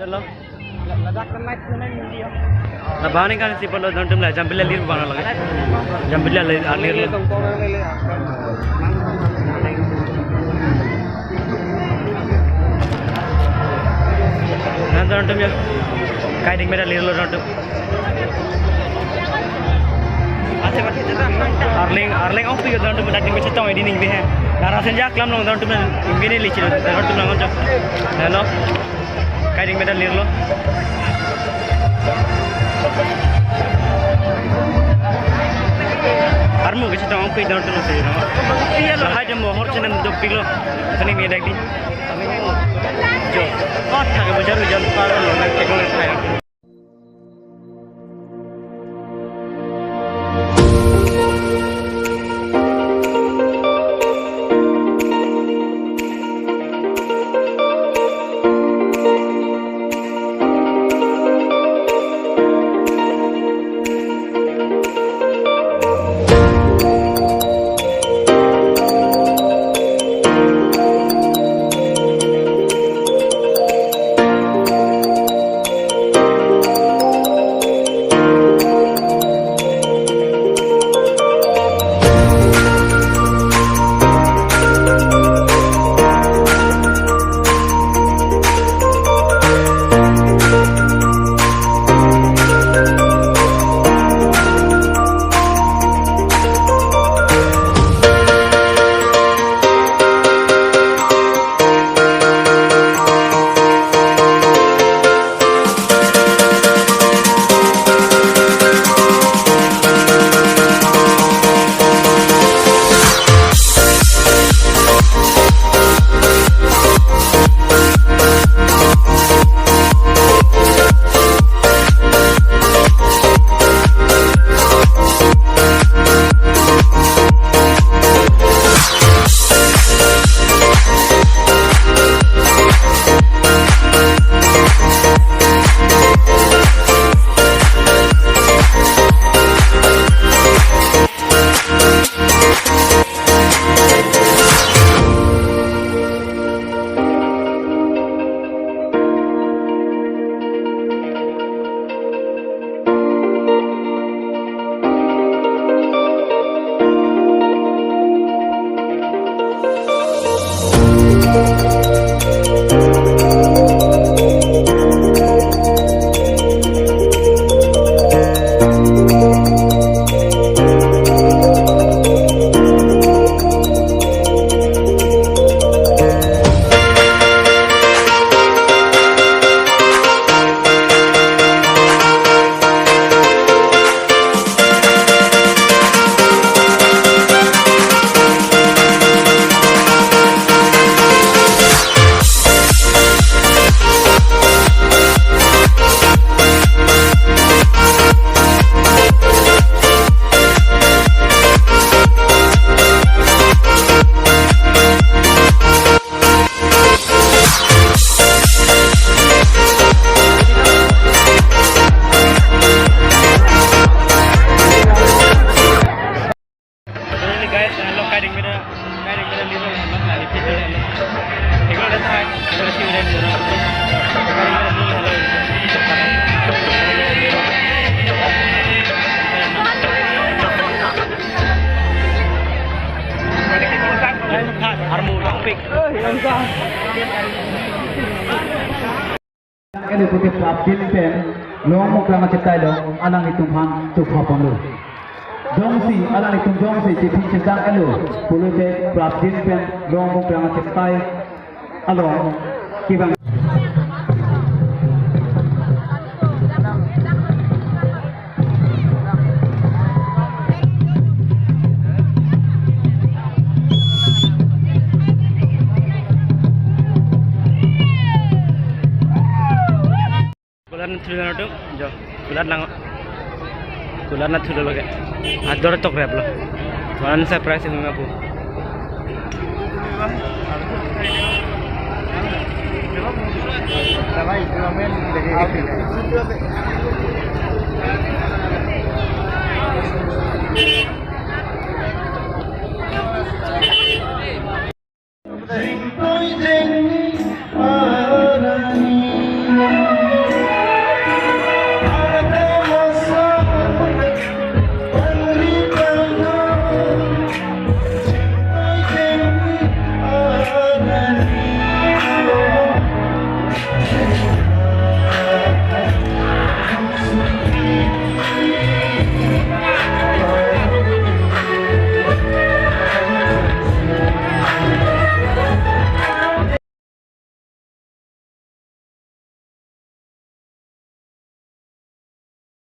Jalo. Ladak naik kuning dia. Na bani kan si polo don tum la jambilla lir bana lage. Jambilla lir lir. Tong lele. Nan don tum ya. Guiding mera lir lo don tum. Arling ông phi don tum la ting chita mai dining be hai. Dara senja klam long don tum ingene lichi don tum long jo. Hello. Guiding mera lir lo. Armu kasi tawang pay down to na sa'yo naman. Lahat yung mohor siya ng dupilo. Kaning may dagdi. Jo. Oh, thaka mo dyan. Dyan para lang. Nagtagong na tayo. Ini putih Prabdin pen, long muklang cekai long, alang hitung hang cukha panglu. Jongsi, alang hitung jongsi, cipi cendang elu, puluh cek Prabdin pen, long muklang cekai, along kibang. Kular na jo kular lang kular na thulo lage ador tok rap lo wan surprise ng apu Давай, километр dari